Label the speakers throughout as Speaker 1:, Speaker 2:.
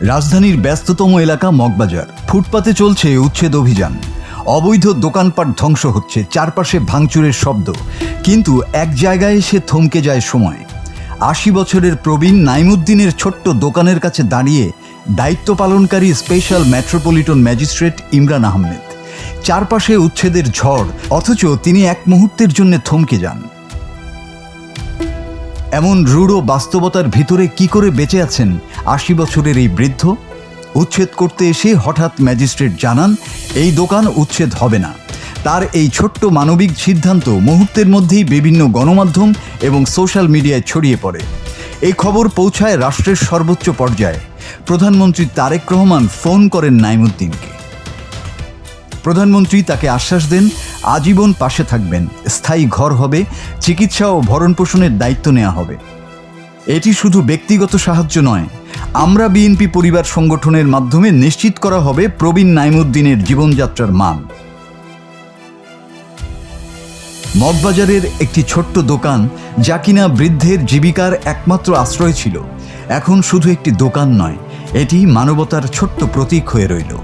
Speaker 1: রাজধানীর ব্যস্ততম এলাকা মগবাজার। ফুটপাতে চলছে উচ্ছেদ অভিযান। অবৈধ দোকানপাট ধ্বংস হচ্ছে, চারপাশে ভাঙচুরের শব্দ। কিন্তু এক জায়গায় এসে থমকে যায় সময়। ৮০ বছরের প্রবীণ নাইমুদ্দিনের ছোট্ট দোকানের কাছে দাঁড়িয়ে দায়িত্ব পালনকারী special metropolitan magistrate Imran Ahmed. চারপাশে উচ্ছেদের ঝড়, অথচ তিনি এক মুহূর্তের জন্য থমকে যান। এমন রূঢ় বাস্তবতার ভিতরে কি করে বেঁচে আছেন ৮০ বছরের এই বৃদ্ধ? উচ্ছেদ করতে এসে হঠাৎ ম্যাজিস্ট্রেট জানান এই দোকান উচ্ছেদ হবে না। তার এই ছোট্ট মানবিক সিদ্ধান্ত মুহূর্তের মধ্যেই বিভিন্ন গণমাধ্যম এবং সোশ্যাল মিডিয়ায় ছড়িয়ে পড়ে। এই খবর পৌঁছায় রাষ্ট্রের সর্বোচ্চ পর্যায়ে। প্রধানমন্ত্রী তারেক রহমান ফোন করেন নাইমুদ্দিনকে। প্রধানমন্ত্রী তাকে আশ্বাস দেন আজীবন পাশে থাকবেন, স্থায়ী ঘর হবে, চিকিৎসা ও ভরণপোষণের দায়িত্ব নেওয়া হবে। এটি শুধু ব্যক্তিগত সাহায্য নয়, আমরা বিএনপি পরিবার সংগঠনের মাধ্যমে নিশ্চিত করা হবে প্রবীণ নাইমুদ্দিনের জীবনযাত্রার মান। মগবাজারের একটি ছোট্ট দোকান, যা কিনা বৃদ্ধের জীবিকার একমাত্র আশ্রয় ছিল, এখন শুধু একটি দোকান নয়, এটি মানবতার ছোট্ট প্রতীক হয়ে রইল।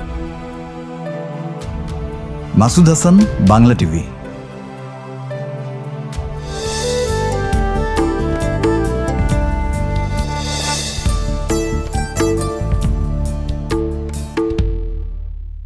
Speaker 1: মাসুদ হাসান, বাংলা টিভি।